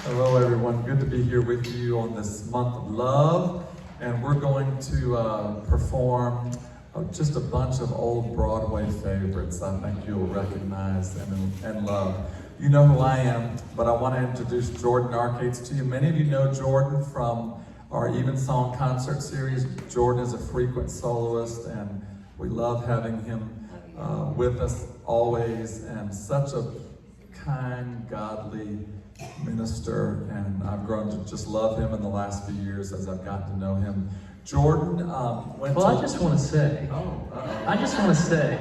Hello everyone, good to be here with you on this month of love, and we're going to perform just a bunch of old Broadway favorites I think you'll recognize and love. You know who I am, but I want to introduce Jordan Narkates to you. Many of you know Jordan from our Evensong concert series. Jordan is a frequent soloist, and we love having him with us always, and such a kind, godly minister, and I've grown to just love him in the last few years as I've gotten to know him. Jordan I just want to say,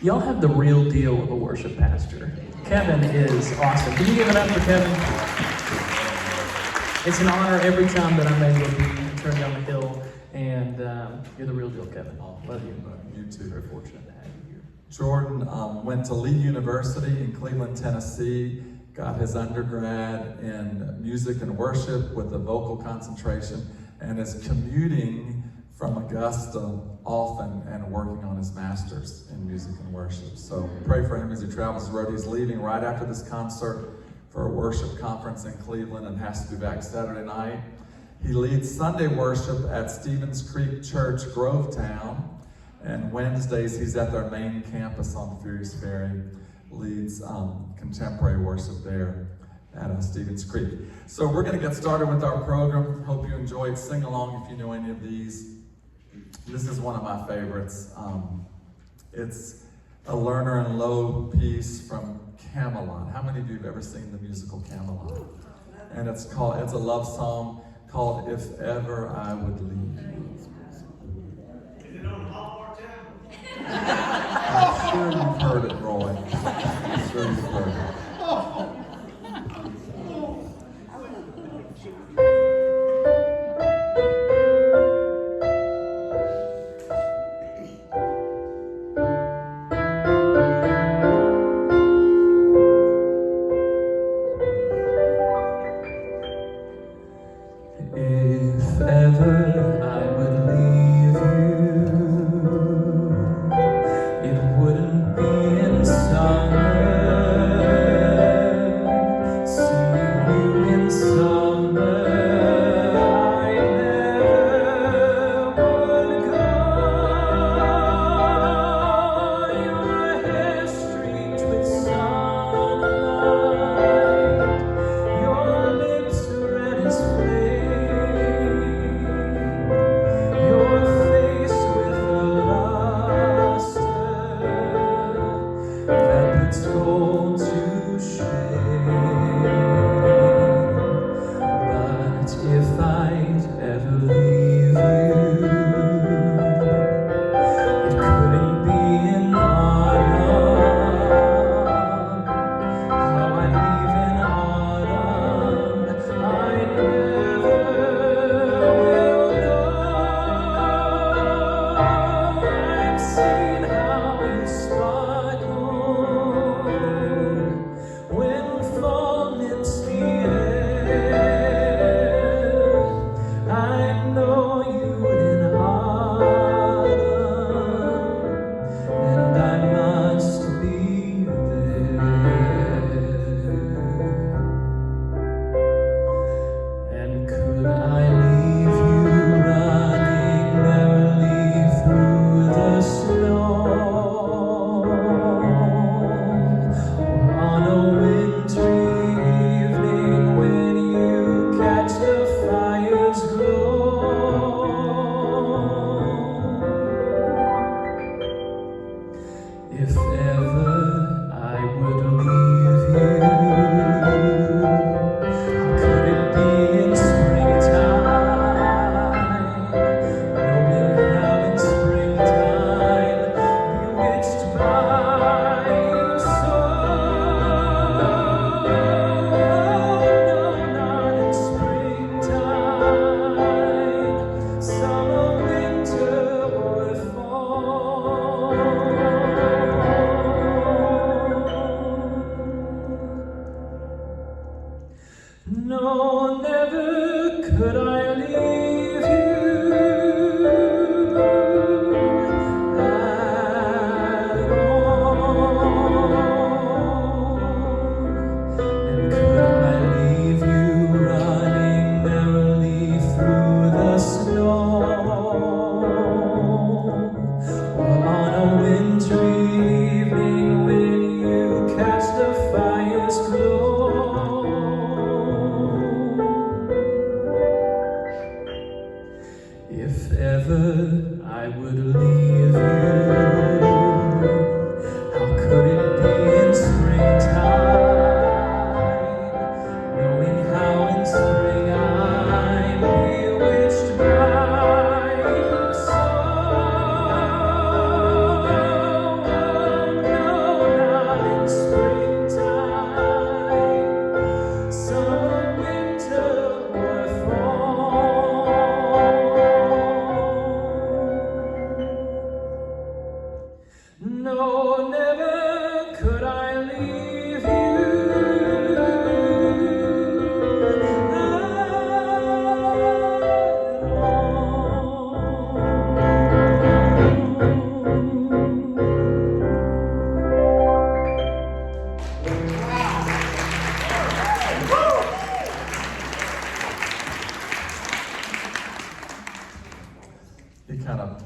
y'all have the real deal of a worship pastor. Kevin is awesome. Can you give it up for Kevin? It's an honor every time that I'm able to turn down the hill, and you're the real deal, Kevin. Love you. You too. Very fortunate to have you here. Jordan went to Lee University in Cleveland, Tennessee, got his undergrad in music and worship with a vocal concentration, and is commuting from Augusta often and working on his master's in music and worship. So pray for him as he travels the road. He's leaving right after this concert for a worship conference in Cleveland and has to be back Saturday night. He leads Sunday worship at Stevens Creek Church, Grovetown, and Wednesdays he's at their main campus on Furious Ferry, leads contemporary worship there at Stevens Creek. So we're going to get started with our program. Hope you enjoyed. Sing along if you know any of these. This is one of my favorites. It's a Lerner and Lowe piece from Camelot. How many of you have ever seen the musical Camelot? And it's a love song called If Ever I Would Leave You. Is it on Hallmark Channel? I'm sure you've heard it, Roy. I'm sure you've heard it. If ever I would leave you, it wouldn't be in summer. See you in summer, I never would go. Your hair streaked with sunlight, your lips red as flame. Gold to shame, but if I'd ever leave you, it couldn't be in autumn. How I leave in autumn, I never will know. I've seen how you sparkle when fall meets the air. I know you in autumn, and I must be there. And could I leave you running merrily through the snow, on a wintry evening when you catch the fire's glow? If ever I would leave you, could it be in springtime, knowing how in springtime, bewitched by you so? No, not in springtime, summer, winter, or fall. No, never could I leave you at all. And could I leave you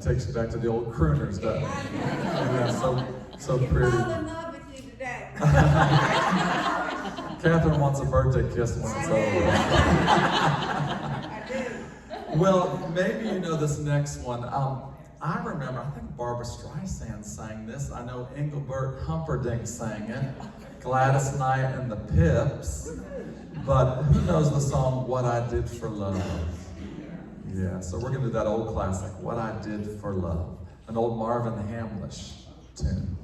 takes you back to the old crooners, doesn't it? Yeah, so He's pretty. all in love with you today. Catherine wants a birthday kiss when it's over. I do. Well, maybe you know this next one. I remember, I think Barbara Streisand sang this. I know Engelbert Humperdinck sang it. Gladys Knight and the Pips. But who knows the song, What I Did for Love? Yeah, so we're going to do that old classic, What I Did for Love. An old Marvin Hamlish tune.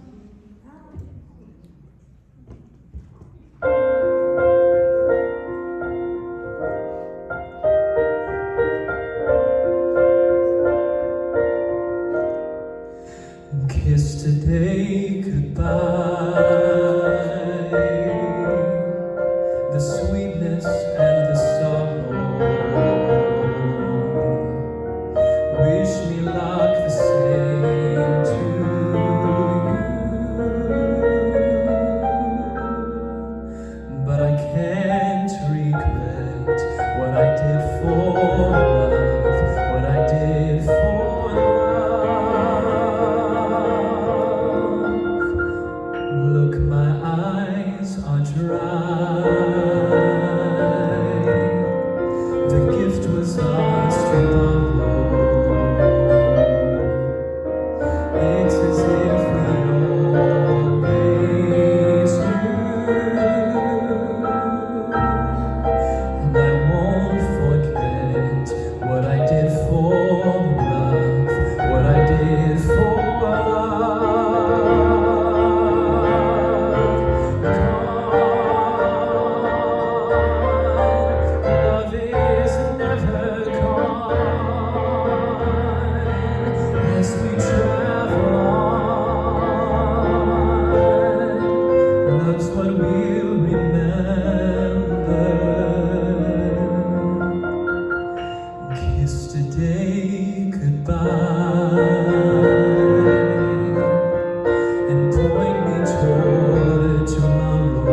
Kiss today goodbye, the sweetness and the sorrow. Wish me luck the same to you, but I can't regret what I did for love, what I did for love. Look, my eyes are dry. The gift was ours to borrow. It's as if we always knew. And I won't forget what I did for love, what I did for love. Love is never gone as we travel on. Love's what we'll remember. Kiss today goodbye and point me toward tomorrow.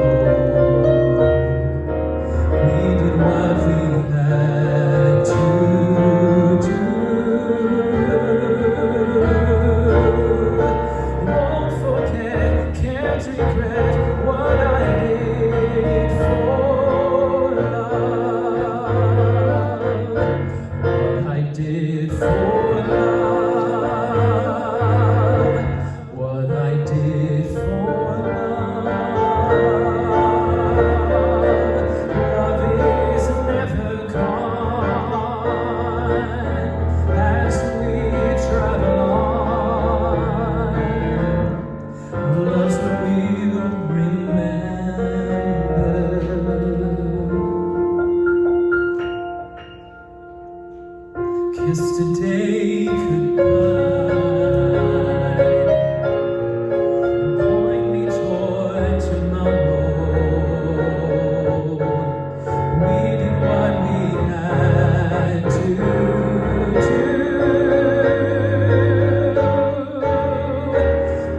We did what we had to do. Won't forget, can't regret what I did for love. What I did for love. What I did for love. Love is never gone as we travel on. Love's what we'll remember. Kiss today goodbye and point me toward tomorrow. We did what we had to do.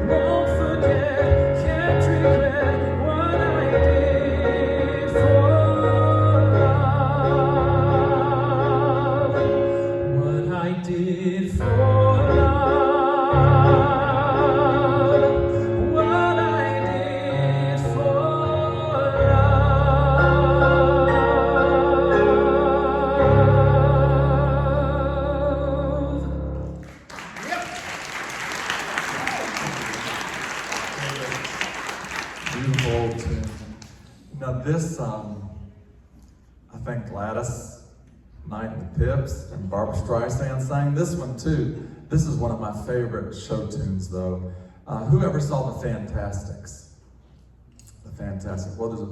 Won't forget, can't regret what I did for love. What I did for love. What I did for love. Beautiful old tune. Now this, I think Gladys Knight and the Pips and Barbara Streisand sang this one too. This is one of my favorite show tunes though. Whoever saw The Fantastics? The Fantastics. Well, there's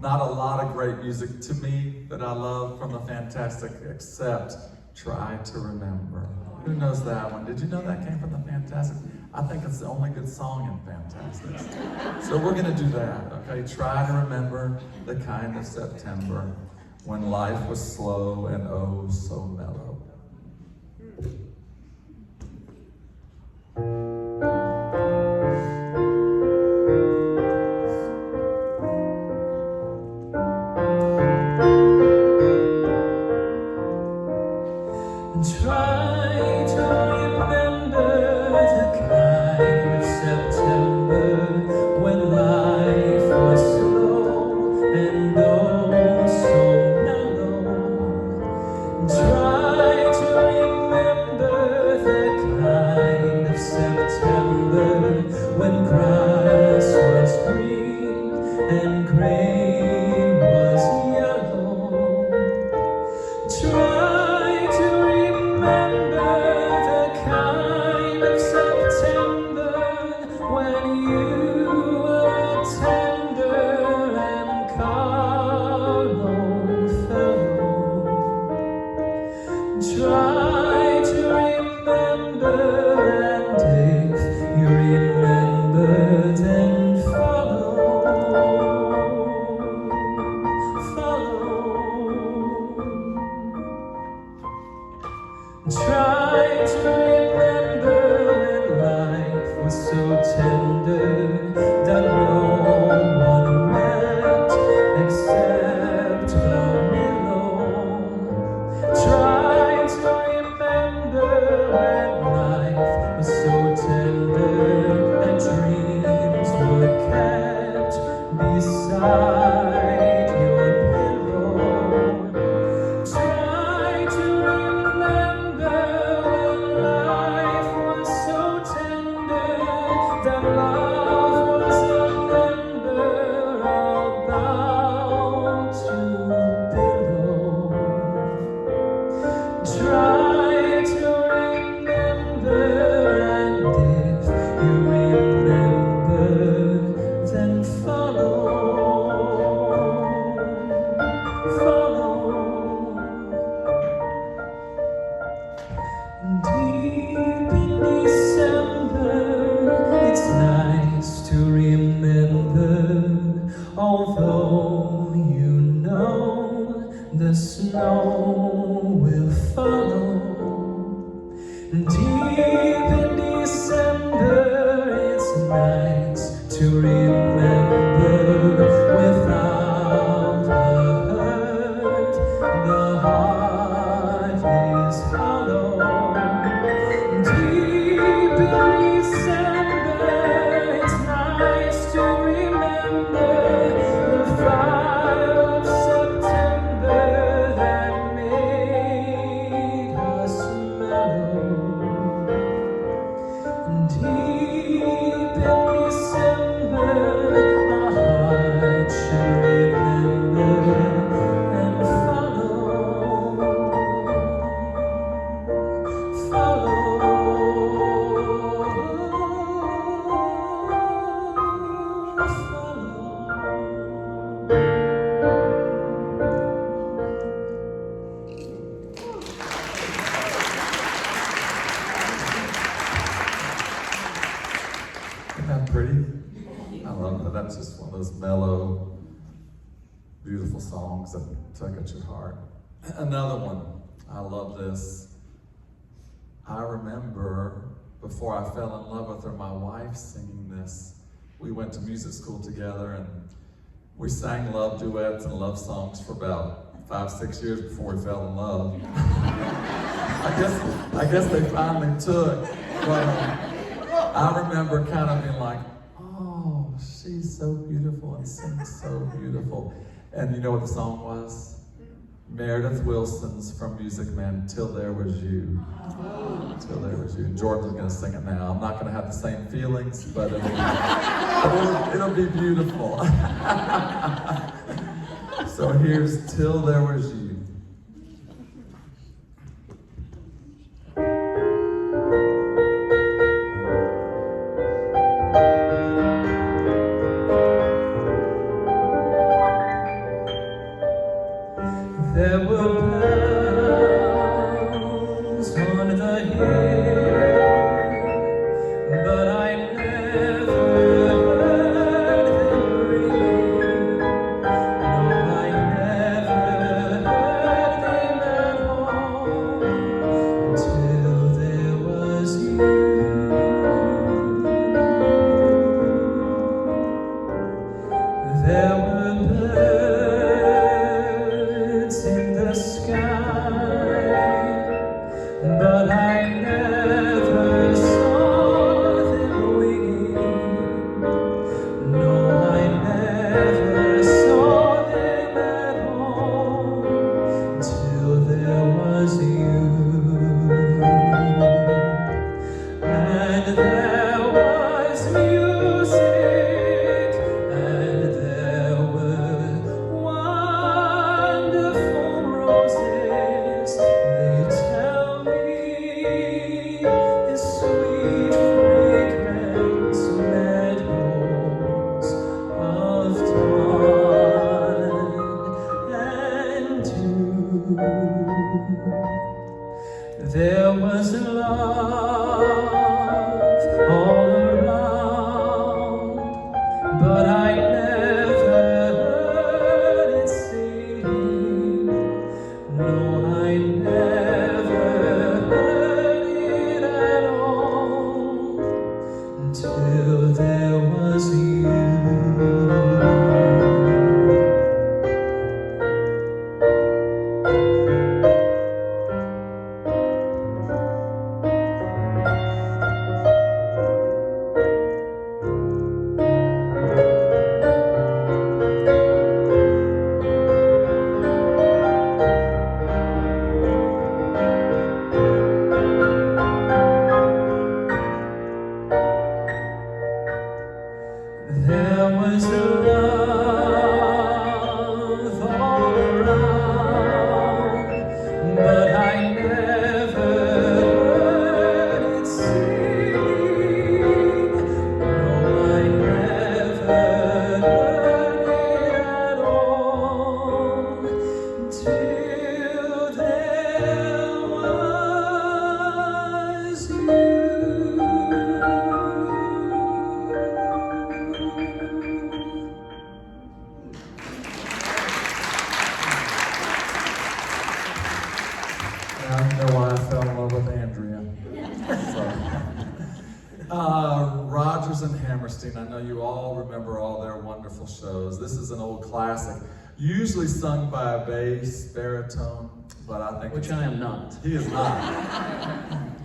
not a lot of great music to me that I love from The Fantastic except Try to Remember. Who knows that one? Did you know that came from The Fantastic? I think it's the only good song in Fantastics. So we're gonna do that, okay? Try to remember the kind of September when life was slow and oh so mellow. Try to remember rain was yellow. Try to remember the kind of September when you were tender and Carlo fellow. Try to remember, and if you remember, then follow. Try to remember when life was so tender that no one wept except the willow. Try to remember when life was so tender that dreams were kept beside your pillow. Try to remember when life was so tender that love was an ember about to billow. Try to remember, and if you remember, then follow. Deep in December, it's nice to remember, although you know the snow will follow. Deep in December, it's nice to remember, without a hurt, the heart is hollow. Deep in December, it's nice to remember the fire of September that made us mellow. Deep in December, our hearts should remember and follow. Isn't that pretty? I love that. That's just one of those mellow, beautiful songs that tug at your heart. Another one. I love this. I remember before I fell in love with her, my wife singing this. We went to music school together and we sang love duets and love songs for about 5-6 years before we fell in love. I guess they finally took. But I remember kind of being like, oh, she's so beautiful and sings so beautiful. And you know what the song was? Meredith Wilson's from Music Man, Till There Was You. Till There Was You. And Jordan's gonna sing it now. I'm not gonna have the same feelings, but it'll be beautiful. So here's Till There Was You. There were bells on the hill, but I never heard them ring. No, I never heard them at all until there was you. There were birds in the sky. There was love all around, but I never heard it sing. No, I never heard it at all until there was you. There was love all around, but I never heard it sing. No, I never heard it at all till there was you. Now you know why I fell in love with Andrea. So, Rodgers and Hammerstein, I know you all remember all their wonderful shows. This is an old classic, usually sung by a bass baritone, but I think Which I am not. he is not.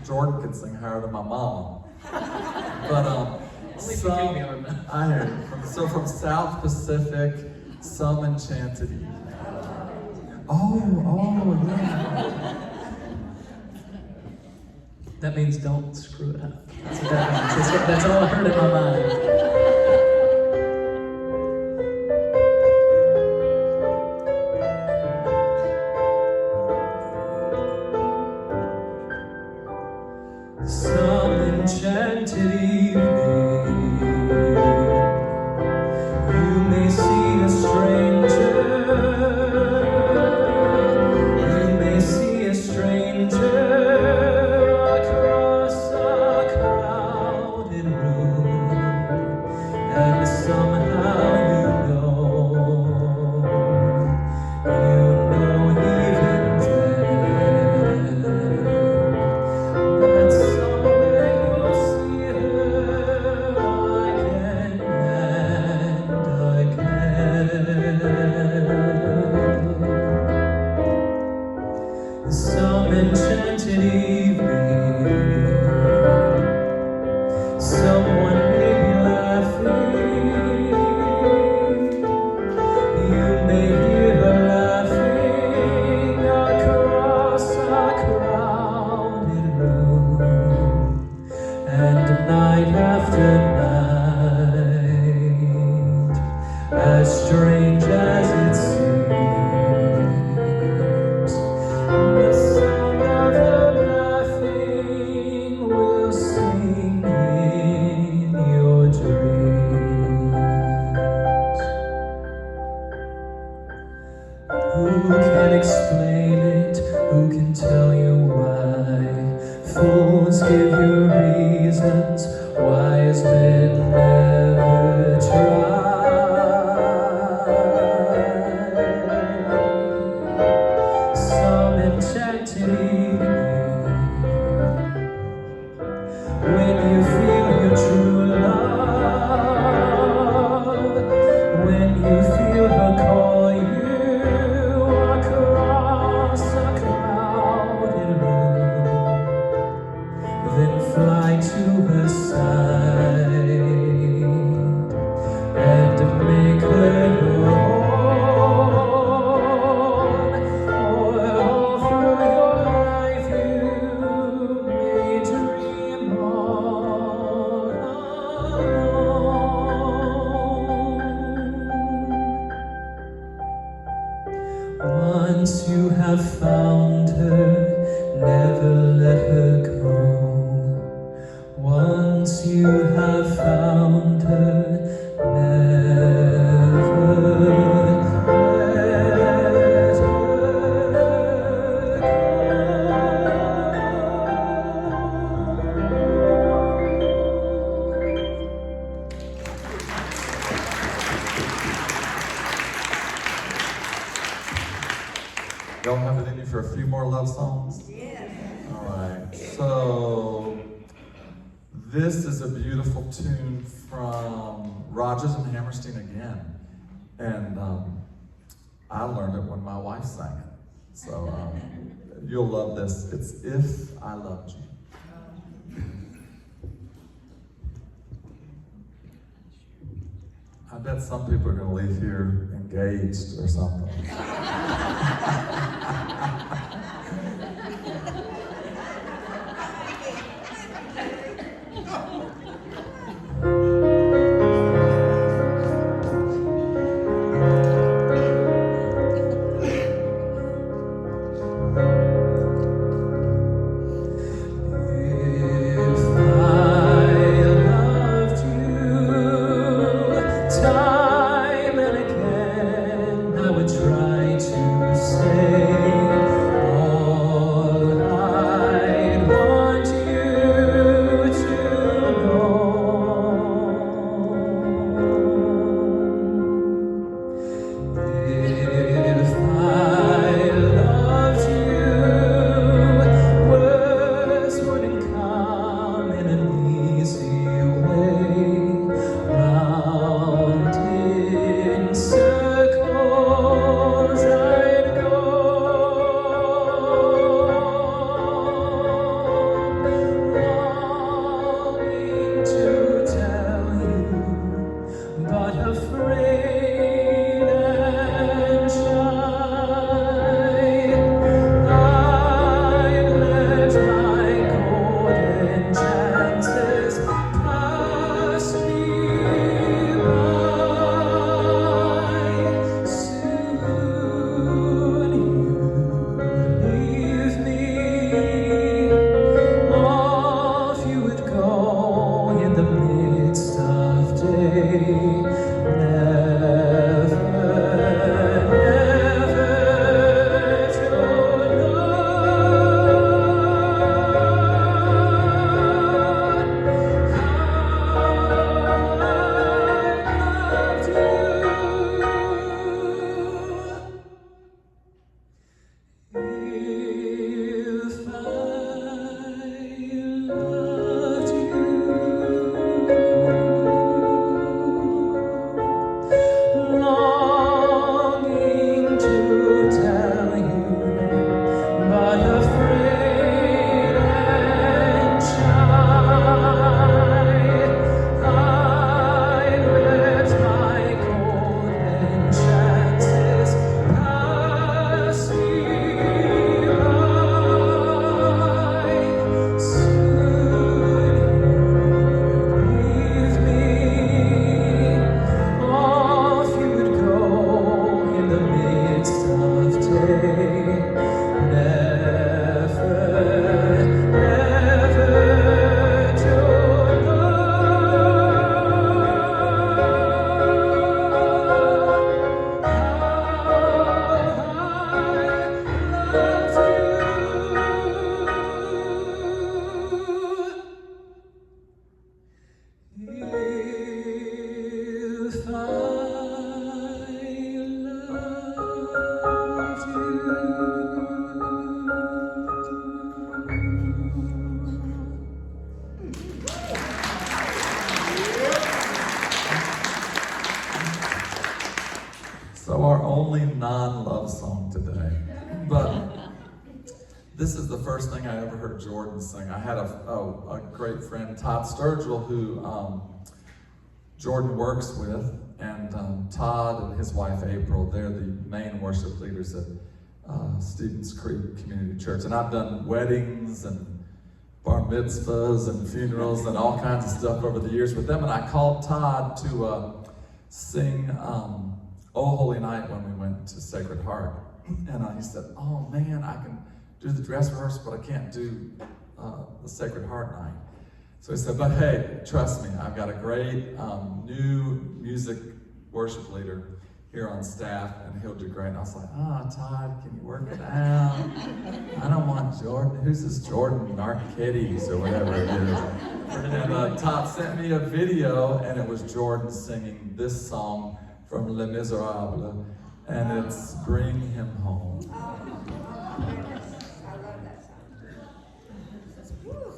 Jordan can sing higher than my mama. But Only if you give me a remember. I hear you. From South Pacific, Some Enchanted Evening. Oh, yeah. That means don't screw it up. That's what that means. That's all I heard in my mind. Some enchanted evening, you may see a stranger. You may see a stranger across a crowded room, and somehow you know even then, that someday you'll see her again and again. Some enchanted evening, someone may be laughing. You may hear her laughing across a crowded room, and night after night, as strange as it seems, the sound of her laughing will sing in your dreams. Who can explain it? Who can tell you why? Fools give you reasons, wise men never try. Some enchanted evening, when you feel your true love, when you feel her call you across a crowded room, then fly to her side and make her your own. Or all through your life you may dream all alone. Once you have found her, never let her go. Once you have found her, never let her go. Y'all have it in you for a few more love songs? Yes. All right. So this is a beautiful tune from Rodgers and Hammerstein again. And I learned it when my wife sang it. So you'll love this. It's If I Loved You. I bet some people are going to leave here engaged or something. So our only non-love song today. But this is the first thing I ever heard Jordan sing. I had a great friend, Todd Sturgill, who Jordan works with, and Todd and his wife April, they're the main worship leaders at Stevens Creek Community Church. And I've done weddings and bar mitzvahs and funerals and all kinds of stuff over the years with them. And I called Todd to sing Oh Holy Night when we went to Sacred Heart. And he said, oh man, I can do the dress rehearsal, but I can't do the Sacred Heart night. So he said, but hey, trust me, I've got a great new music worship leader here on staff, and he'll do great. And I was like, Todd, can you work it out? I don't want Jordan. Who's this Jordan Narkates or whatever it is? And Todd sent me a video, and it was Jordan singing this song from Les Miserables. and it's Bring Him Home. Oh, goodness. I love that song. Woo.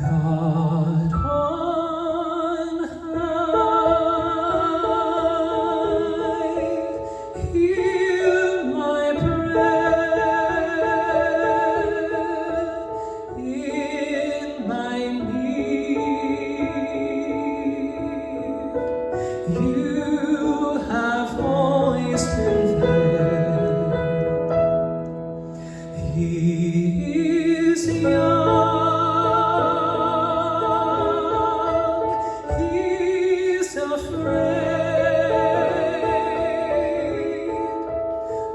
God on high, hear my prayer in my need. You have always been there. He is young. He's afraid.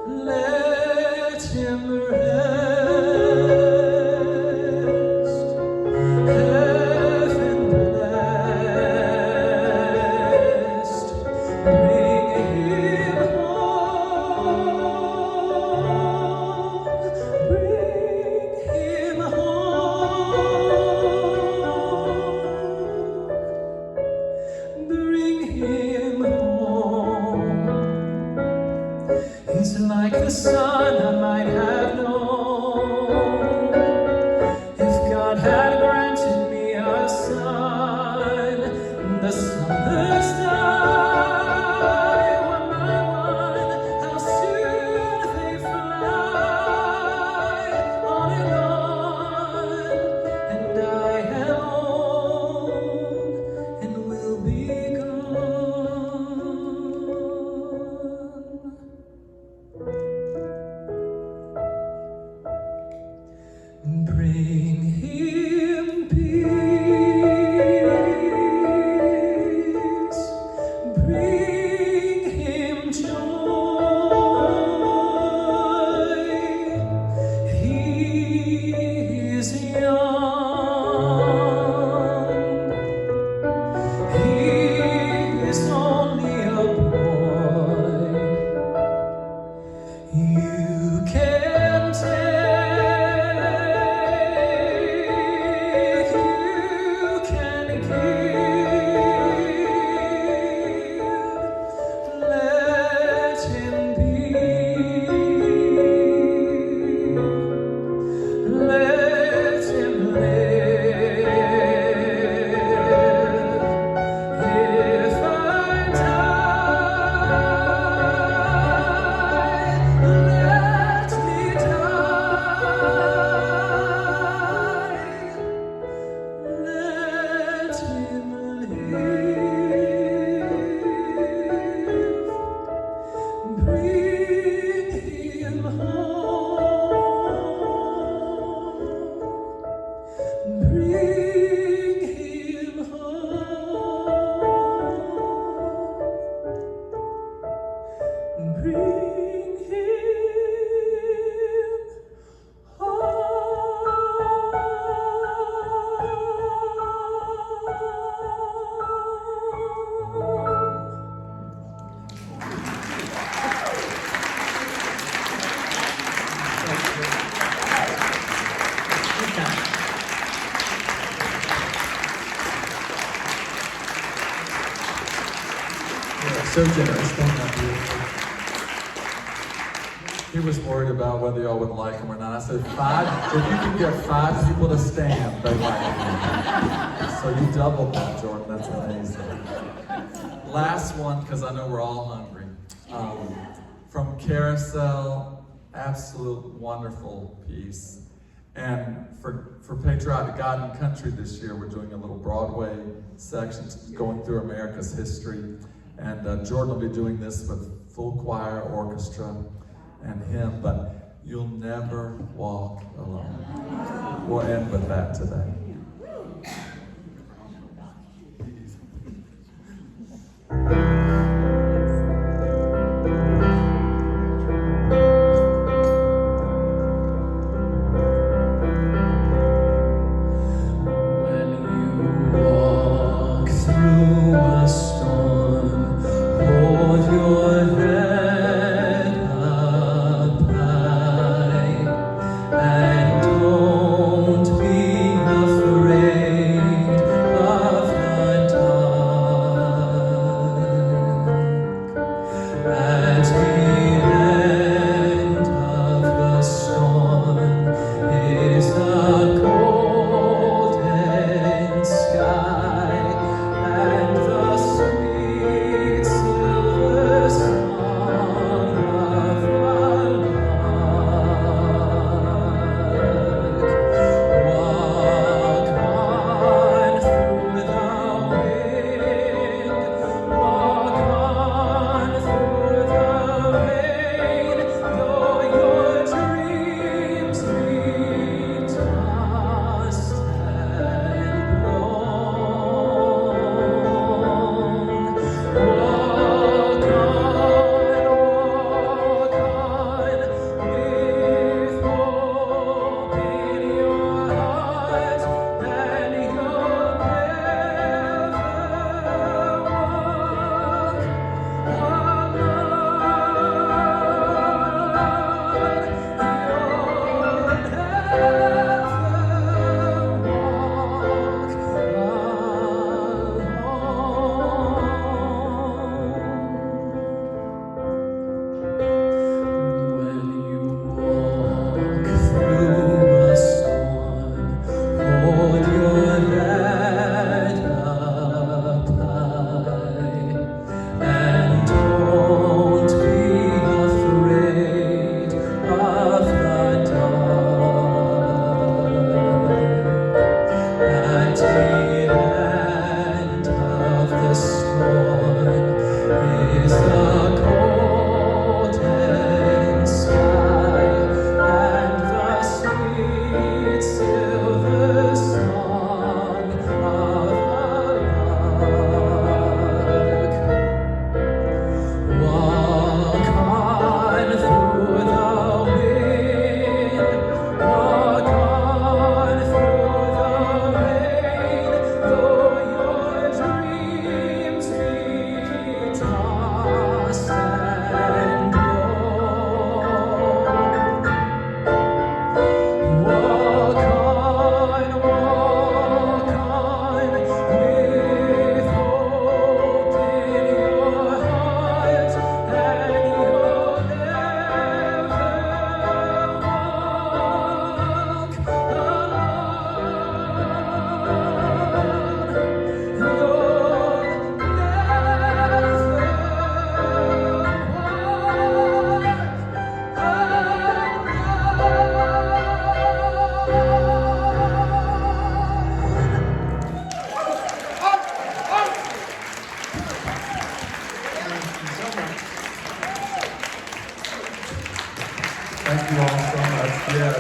Let him rest. Heaven blessed. Bring him home. Bring him home. Bring him home. He's like the son I might have known if God had granted me a son. The summer's die one by one. How soon they fly on, and I am old and will be gone. Bring him peace, bring him joy. He is young. He is only a boy. You can take, you can give. Let him be. Let him live. If I die, let me die. Let him live. Bring him home. Bring him home. Bring him So generous, thank you. He was worried about whether y'all would like him or not. I said, if you can get 5 people to stand, they like him. So you doubled that, Jordan. That's amazing. Last one, because I know we're all hungry. From Carousel, absolute wonderful piece. And for Patriotic God and Country this year, we're doing a little Broadway section going through America's history. And Jordan will be doing this with full choir, orchestra, and him, but you'll never walk alone. We'll end with that today. Your head up high.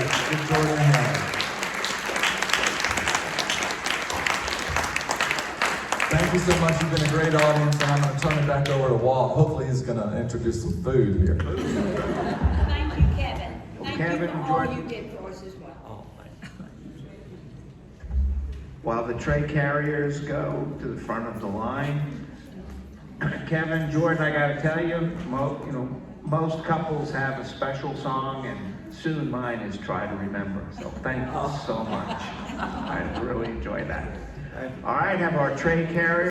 Give Jordan a hand. Thank you so much. You've been a great audience, and I'm going to turn it back over to Walt. Hopefully he's going to introduce some food here. Thank you, Kevin. Thank Kevin, you for all Jordan. you did for us as well. While the tray carriers go to the front of the line, Kevin, Jordan, I gotta tell you, most couples have a special song, and soon mine is Try to Remember. So thank you so much. I really enjoyed that. All right, have our tray carriers.